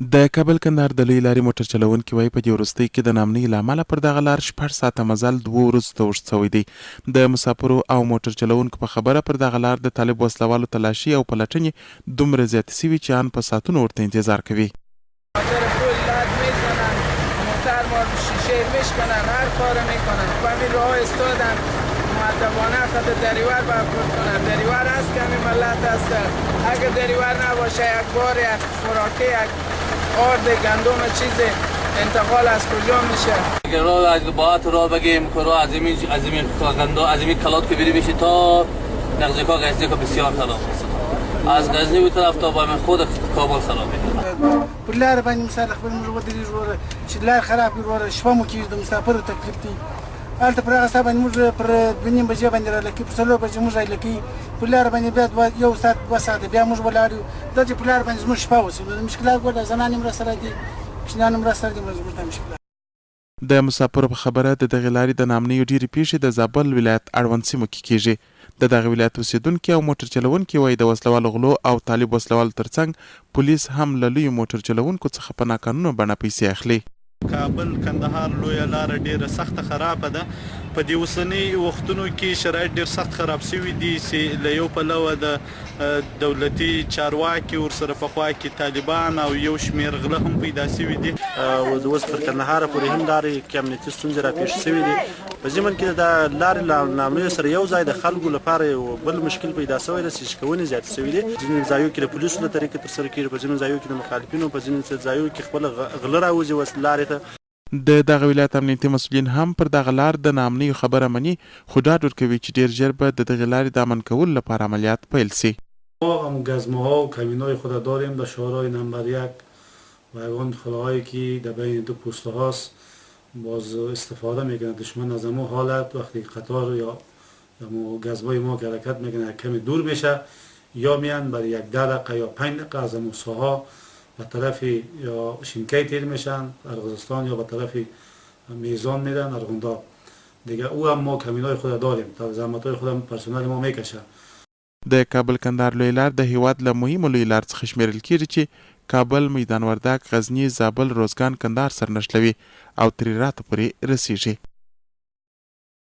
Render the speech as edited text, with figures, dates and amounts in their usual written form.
د کابل کندهار د لوی لارې موټر چلونکي وایي په دې وروستۍ کې د ناامنۍ له امله پر دغه لار 6 ساعته مزل 2 ورځو ته اوږد شوی دی. د مسافرو او موټر چلونکو په خبره پر دغه لار د طالب وسلوالو تلاشي او پلټنې دومره زیاتې شوي چې ان په ساعتونو ورته انتظار کوي. شیشه میشکنن، هر کار میکنن. همین راه استادن مؤدبانه خود دریور برخورد کنن. دریور هست که همین ملت هست. اگه دریور نباشه یک بار یک خوراکی یک آرد گندم چیز انتقال از کجا میشه؟ اگه راه اگه باید راه بگیم که راه از این کلات که بری بشی تا نغزیکا غزنیکا بسیار خراب است. از غزنی به طرف تا با خود کابل خرابه. پلار باندې مثال خپل موږ ودرې جوړه چې لار خراب وروره شپه مو کې د مسافر تکلیف دی الته پر هغه سبا موږ پر 2:30 بجې باندې را لکه پر 3 بجې موږ را لکه پلار باندې بیا یو ساعت 2 ساعت بیا موږ ولاړو د دې پلار باندې موږ شپه وسی د مشکلات ګوره زنانې مر سره دي کښنان مر سره دي موږ ته مشکلات. د مسافرو په خبره د دغه لارې د ناامنۍ ډېرې پیښې د زابل ولایت اړوند سیمو کې کیږي. د دغه ولایت اوسیدونکي او موټر چلونکي وایي د وسلوالو غلو او طالب وسلوالو ترڅنګ پولیس هم له لویو موټر چلونکو څخه په ناقانونه بڼه پیسې اخلي. کابل کندهار لویه لاره ډیره سخته خرابه ده. په دې اوسنۍ وختونو کې شرایط ډیر سخت خراب شوي دي چې له یو پلوه د دولتي چارواکي ورسره په خوا کې طالبان او یو شمېر غله هم پیدا شوي دي. اوس تر کندهاره پورې هم لارې کې امنیتي ستونزې راپېښ شوي دي. په ضمن کې د لارې له ناامنیو سره یو ځای د خلکو لپاره یو بل مشکل پیدا شوی دی چې شکونې زیاتې شوي دي. ځینې ځایو کې د پولیسو له طریقې ترسره کېږي، په ځینو ځایو کې د مخالفینو، په ځینو ځایو کې خپله غله راوځي لارې ته. د دغه ولایت امنیتي مسؤلین هم پر دغه لار د ناامنۍ خبره مني، خو ډاډ ورکوي چې ډیر ژر به د دغه لارې د امن کولو لپاره عملیات پیل شي. ما هم گزمه‌ها و کمینای خود داریم در شهرهای نمبر 1 و اون خلاهایی که در بین دو پوسته هاست باز استفاده میکنه دشمن از امو حالت وقتی قطار یا گزمای ما که حرکت میکنه کمی دور میشه یا میان برای 1 دقیقه یا 5 دقیقه از امو ساحه به طرف یا شینکی تیر میشن ارغستان یا به طرف میزان میرن ارغنداب دیگه. او هم ما کمینای خود داریم تا زحمتای خودم پرسنل ما میکشه. د کابل کندهار لوی لار د هیواد له مهمو لوی لار څخه شمیرل کیږي چې کابل، میدان وردګ، غزنی، زابل، روزګان، کندهار سره نښلوي او ترې راته پورې رسیږي.